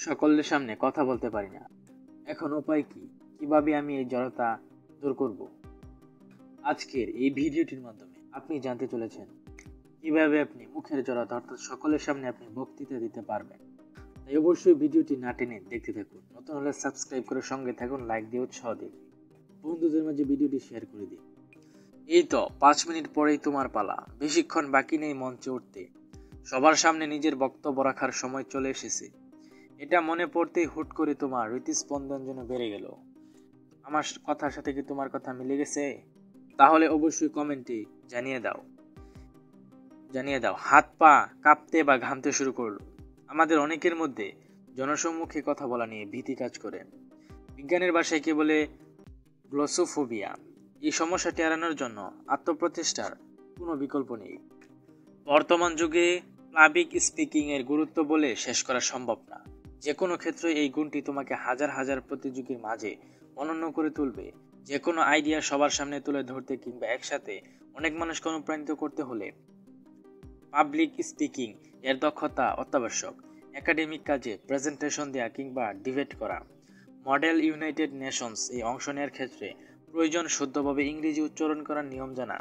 সকলের সামনে কথা বলতে পারি না। এখন উপায় কি? কিভাবে আমি এই জড়তা দূর করব? আজকের এই ভিডিওটির মাধ্যমে আপনি জানতে চলেছেন কিভাবে আপনি মুখের জড়তা অর্থাৎ সকলের সামনে আপনি বক্তৃতা দিতে পারবেন। তাই অবশ্যই ভিডিওটি না টেনে দেখতে থাকুন। নতুন হলে সাবস্ক্রাইব করে সঙ্গে থাকুন, লাইক দিয়ে উৎসাহ দিন, বন্ধুদের মাঝে ভিডিওটি শেয়ার করে দিন। এই তো 5 মিনিট পরেই তোমার পালা, বেশিক্ষণ বাকি নেই মঞ্চে উঠতে। সবার সামনে নিজের বক্তব্য রাখার সময় চলে এসেছে। এটা মনে পড়তেই হুট করে তোমার হৃদস্পন্দন যেন বেড়ে গেল। আমার কথার সাথে কি তোমার কথা মিলে গেছে? তাহলে অবশ্যই কমেন্টে জানিয়ে দাও। হাত পা কাঁপতে বা ঘামতে শুরু করলো। আমাদের অনেকের মধ্যে জনসম্মুখে কথা বলা নিয়ে ভীতি কাজ করে। বিজ্ঞানের ভাষায় কে বলে গ্লোসোফোবিয়া। এই সমস্যাটি এড়ানোর জন্য আত্মপ্রচেষ্টার কোনো বিকল্প নেই। বর্তমান যুগে পাবলিক স্পিকিং এর গুরুত্ব বলে শেষ করা সম্ভব না। যে কোনো ক্ষেত্রে এই গুণটি তোমাকে হাজার হাজার প্রতিযোগীর মাঝে অনন্য করে তুলবে। যে কোনো আইডিয়া সবার সামনে তুলে ধরতে কিংবা একসাথে অনেক মানুষকে অনুপ্রাণিত করতে হলে পাবলিক স্পিকিং এর দক্ষতা অত্যাবশ্যক। একাডেমিক কাজে প্রেজেন্টেশন দেওয়া কিংবা ডিবেট করা, মডেল ইউনাইটেড নেশনস এই অংশ নেওয়ার ক্ষেত্রে প্রয়োজন শুদ্ধভাবে ইংরেজি উচ্চারণ করার নিয়ম জানা।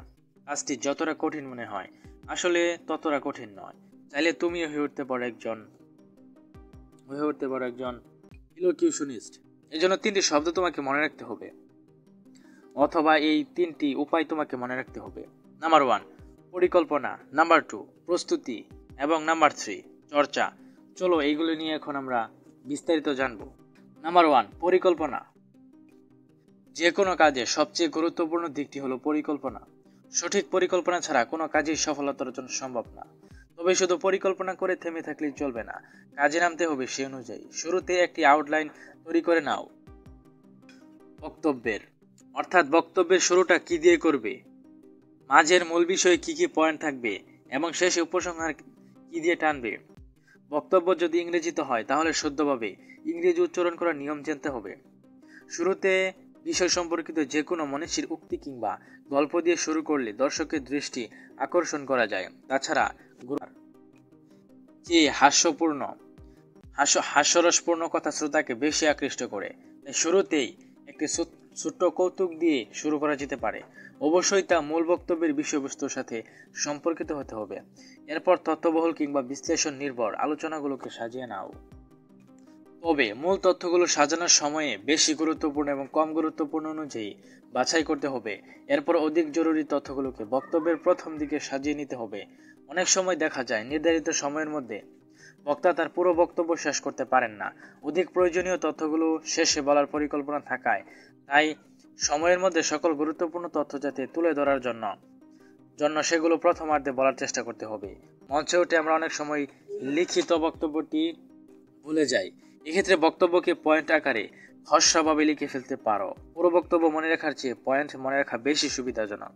কাজটি যতটা কঠিন মনে হয় আসলে ততটা কঠিন নয়। চাইলে তুমি হয়ে উঠতে পারো একজন ইলোকিউশনিস্ট। এই জন্য 3টি শব্দ তোমাকে মনে রাখতে হবে, অথবা এই 3টি উপায় তোমাকে মনে রাখতে হবে। নাম্বার 1 পরিকল্পনা, নাম্বার 2 প্রস্তুতি এবং নাম্বার 3 চর্চা। চলো এইগুলো নিয়ে এখন আমরা বিস্তারিত জানবো। নাম্বার 1 পরিকল্পনা। যে কোনো কাজে সবচেয়ে গুরুত্বপূর্ণ দিকটি হলো পরিকল্পনা। সঠিক পরিকল্পনা ছাড়া কোনো কাজেই সফলতা অর্জন সম্ভব না। তবে শুধু পরিকল্পনা করে থেমে থাকলেই চলবে না, কাজে নামতে হবে সেই অনুযায়ী। শুরুতে একটি আউটলাইন তৈরি করে নাও বক্তব্যের, অর্থাৎ বক্তব্যের শুরুটা কি দিয়ে করবে, মাঝের মূল বিষয়ে কি কি পয়েন্ট থাকবে এবং শেষে উপসংহার কি দিয়ে টানবে। বক্তব্য যদি ইংরেজিতে হয় তাহলে শুদ্ধভাবে ইংরেজি উচ্চারণ করার নিয়ম জানতে হবে। শুরুতে বিষয় সম্পর্কিত যে কোনো মনীষীর উক্তি কিংবা গল্প দিয়ে শুরু করলে দর্শকের দৃষ্টি আকর্ষণ করা যায়। তাছাড়া যে হাস্যরসপূর্ণ কথা শ্রোতাকে বেশি আকৃষ্ট করে, তাই শুরুতেই একটি ছোট্ট কৌতুক দিয়ে শুরু করা যেতে পারে। অবশ্যই তা মূল বক্তব্যের বিষয়বস্তুর সাথে সম্পর্কিত হতে হবে। এরপর তথ্যবহুল কিংবা বিশ্লেষণ নির্ভর আলোচনাগুলোকে সাজিয়ে নাও। তবে মূল তথ্যগুলো সাজানোর সময়ে বেশি গুরুত্বপূর্ণ এবং কম গুরুত্বপূর্ণ অনুযায়ী বাছাই করতে হবে। এরপর অধিক জরুরি তথ্যগুলোকে বক্তব্যের প্রথম দিকে সাজিয়ে নিতে হবে। অনেক সময় দেখা যায় নির্ধারিত সময়ের মধ্যে বক্তা তার পুরো বক্তব্য শেষ করতে পারেন না। অধিক প্রয়োজনীয় তথ্যগুলো শেষে বলার পরিকল্পনা থাকায় তাই সময়ের মধ্যে সকল গুরুত্বপূর্ণ তথ্য যাতে তুলে ধরার জন্য সেগুলো প্রথমার্ধে বলার চেষ্টা করতে হবে। মঞ্চে উঠে আমরা অনেক সময় লিখিত বক্তব্যটি ভুলে যাই। এক্ষেত্রে বক্তব্যকে পয়েন্ট আকারে খসড়াভাবে লিখে ফেলতে পারো। পুরো বক্তব্য মনে রাখার চেয়ে পয়েন্ট মনে রাখা বেশি সুবিধাজনক।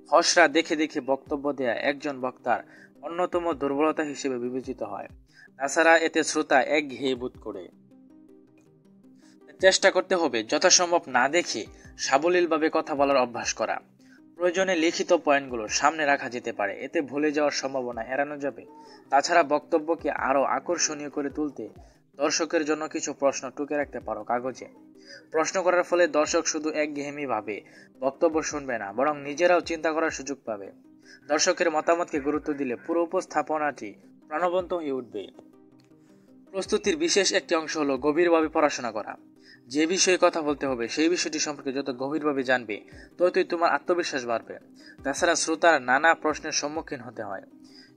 খসড়া দেখে দেখে বক্তব্য দেয়া একজন বক্তার অন্যতম দুর্বলতা হিসেবে বিবেচিত হয়। তাছাড়া এতে শ্রোতা একঘেয়ে বোধ করে। চেষ্টা করতে হবে যথাসম্ভব না দেখে সাবলীলভাবে কথা বলার অভ্যাস করা। প্রয়োজনে লিখিত পয়েন্টগুলো সামনে রাখা যেতে পারে, এতে ভুলে যাওয়ার সম্ভাবনা এড়ানো যাবে। তাছাড়া বক্তব্যকে আরো আকর্ষণীয় করে তুলতে দর্শকের জন্য কিছু প্রশ্ন টুকে রাখতে পারো কাগজে। প্রশ্ন করার ফলে দর্শক শুধু একঘেয়েমি ভাবে বক্তব্য শুনবে না, বরং নিজেরাও চিন্তা করার সুযোগ পাবে। দর্শকের মতামতকে গুরুত্ব দিলে পুরো উপস্থাপনাটি প্রাণবন্ত হয়ে উঠবে। প্রস্তুতির বিশেষ একটি অংশ হলো গভীরভাবে পড়াশোনা করা। যে বিষয়ে কথা বলতে হবে সেই বিষয়টি সম্পর্কে যত গভীরভাবে জানবে ততই তোমার আত্মবিশ্বাস বাড়বে। তাছাড়া শ্রোতার নানা প্রশ্নের সম্মুখীন হতে হয়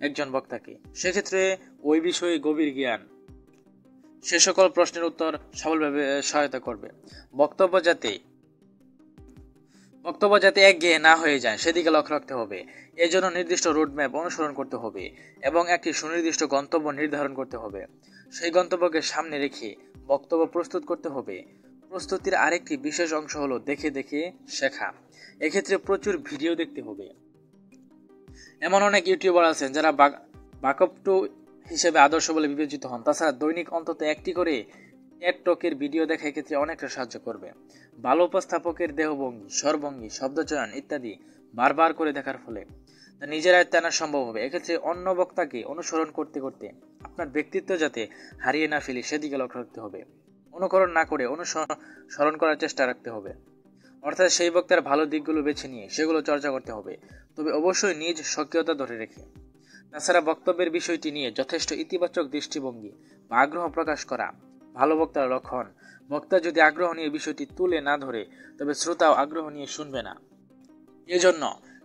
একজন বক্তাকে, সেক্ষেত্রে ওই বিষয়ে গভীর জ্ঞান সে সকল প্রশ্নের উত্তর সফলভাবে সহায়তা করবে। বক্তব্য যাতে একঘেয়ে না হয়ে যায় সেদিকে লক্ষ্য রাখতে হবে। এজন্য নির্দিষ্ট রোডম্যাপ অনুসরণ করতে হবে এবং একটি সুনির্দিষ্ট গন্তব্য নির্ধারণ করতে হবে। সেই গন্তব্যকে সামনে রেখে বক্তব্য প্রস্তুত করতে হবে। প্রস্তুতির আরেকটি বিশেষ অংশ হলো দেখে দেখে শেখা। এক্ষেত্রে প্রচুর ভিডিও দেখতে হবে। এমন অনেক ইউটিউবার আছেন যারা ব্যাকআপ টু হিসেবে আদর্শ বলে বিবেচিত হন। তাছাড়া দৈনিক অন্তত একটি করে টেড টকের ভিডিও দেখা এক্ষেত্রে অনেকটা সাহায্য করবে। ভালো উপস্থাপকের দেহভঙ্গি, স্বরভঙ্গি, শব্দচয়ন ইত্যাদি বারবার করে দেখার ফলে তা নিজের আয়ত্তে আনা সম্ভব হবে। এক্ষেত্রে অন্য বক্তাকে অনুসরণ করতে করতে আপনার ব্যক্তিত্ব যাতে হারিয়ে না ফেলি সেদিকে লক্ষ্য রাখতে হবে। অনুকরণ না করে অনুসরণ করার চেষ্টা রাখতে হবে। অর্থাৎ সেই বক্তার ভালো দিকগুলো বেছে নিয়ে সেগুলো চর্চা করতে হবে, তবে অবশ্যই নিজ স্বকীয়তা ধরে রেখে। তাছাড়া বক্তব্যের বিষয়টি নিয়ে যথেষ্ট ইতিবাচক দৃষ্টিভঙ্গি বা আগ্রহ প্রকাশ করা ভালো বক্তার লক্ষণ। বক্তা যদি আগ্রহ নিয়ে বিষয়টি তুলে না ধরে তবে শ্রোতাও আগ্রহ নিয়ে শুনবে না। এজন্য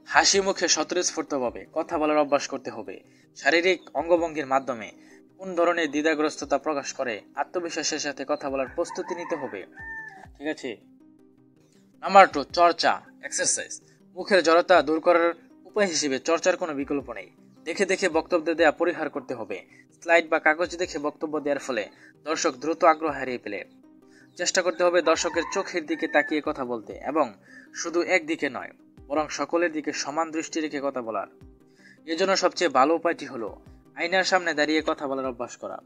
হাসি মুখে স্বতঃস্ফূর্তভাবে কথা বলার অভ্যাস করতে হবে। শারীরিক অঙ্গভঙ্গির মাধ্যমে কোন ধরনের দ্বিধাগ্রস্ততা প্রকাশ করে আত্মবিশ্বাসের সাথে কথা বলার প্রস্তুতি নিতে হবে। ঠিক আছে। নাম্বার 2, চর্চা, এক্সারসাইজ। মুখের জড়তা দূর করার উপায় হিসেবে চর্চার কোনো বিকল্প নেই। দেখে দেখে বক্তব্য দেওয়া পরিহার করতে হবে। স্লাইড বা কাগজ দেখে বক্তব্য দেওয়ার ফলে দর্শক দ্রুত আগ্রহ হারিয়ে ফেলে। চেষ্টা করতে হবে দর্শকের চোখের দিকে তাকিয়ে কথা বলতে এবং শুধু একদিকে নয় বরং সকলের দিকে সমান দৃষ্টি রেখে কথা বলার। এজন্য সবচেয়ে ভালো উপায়টি হলো আয়নার সামনে দাঁড়িয়ে কথা বলার অভ্যাস করা।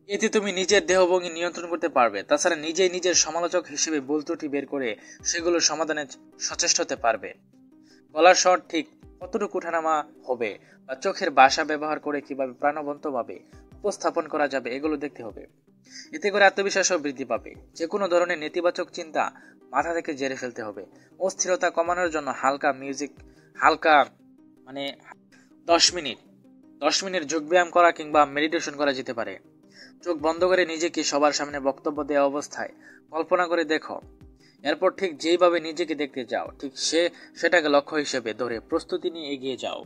এতে তুমি নিজের দেহভঙ্গি নিয়ন্ত্রণ করতে পারবে। তাছাড়া নিজেই নিজের সমালোচক হিসেবে ভুল ত্রুটি বের করে সেগুলো সমাধানে সচেষ্ট হতে পারবে। গলার স্বর ঠিক কতটুকু ওঠানামা হবে বা চোখের ভাষা ব্যবহার করে কিভাবে প্রাণবন্তভাবে উপস্থাপন করা যাবে এগুলো দেখতে হবে। এতে করে আত্মবিশ্বাসও বৃদ্ধি পাবে। যে কোনো ধরনের নেতিবাচক চিন্তা মাথা থেকে ঝেড়ে ফেলতে হবে। অস্থিরতা কমানোর জন্য হালকা 10 মিনিট যোগব্যায়াম করা কিংবা মেডিটেশন করা যেতে পারে। চোখ বন্ধ করে নিজেকে সবার সামনে বক্তব্য দেওয়া অবস্থায় কল্পনা করে দেখো। এরপর ঠিক যেইভাবে নিজেকে দেখতে যাও ঠিক সেটাকে লক্ষ্য হিসেবে ধরে প্রস্তুতি নিয়ে এগিয়ে যাও।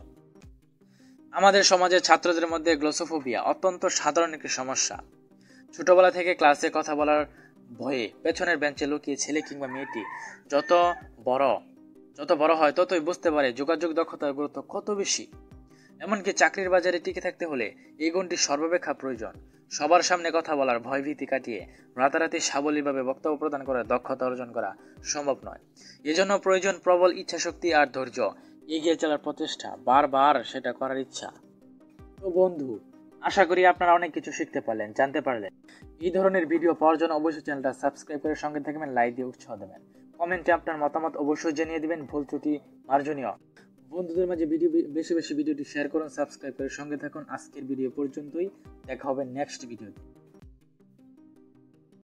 আমাদের সমাজের ছাত্রদের মধ্যে গ্লোসোফোবিয়া অত্যন্ত সাধারণ একটি সমস্যা। ছোটবেলা থেকে ক্লাসে কথা বলার ভয়ে পেছনের বেঞ্চে লুকিয়ে ছেলে কিংবা মেয়েটি যত বড় হয় ততই বুঝতে পারে যোগাযোগ দক্ষতার গুরুত্ব কত বেশি। এমনকি চাকরির বাজারে টিকে থাকতে হলে এই গুণটি সর্বাপেক্ষা প্রয়োজন। সবার সামনে কথা বলার ভয়ভীতি কাটিয়ে রাতারাতি সাবলীলভাবে বক্তব্য প্রদান করার দক্ষতা অর্জন করা সম্ভব নয়। এজন্য প্রয়োজন প্রবল ইচ্ছাশক্তি আর ধৈর্য, এগিয়ে চলার প্রচেষ্টা, বারবার সেটা করার ইচ্ছা। তো বন্ধু, আশা করি আপনারা অনেক কিছু শিখতে পারলেন, জানতে পারলেন। এই ধরনের ভিডিও পাওয়ার জন্য অবশ্যই চ্যানেলটা সাবস্ক্রাইব করে সঙ্গে থাকবেন, লাইক দিয়ে উৎসাহ দেবেন। কমেন্টে আপনার মতামত অবশ্যই জানিয়ে দিবেন, ভুল ত্রুটি মার্জনীয়। বন্ধুদের মাঝে বেশি বেশি ভিডিওটি শেয়ার করুন, সাবস্ক্রাইব করে সঙ্গে থাকুন। আজকের ভিডিও পর্যন্তই, দেখা হবে নেক্সট ভিডিওতে।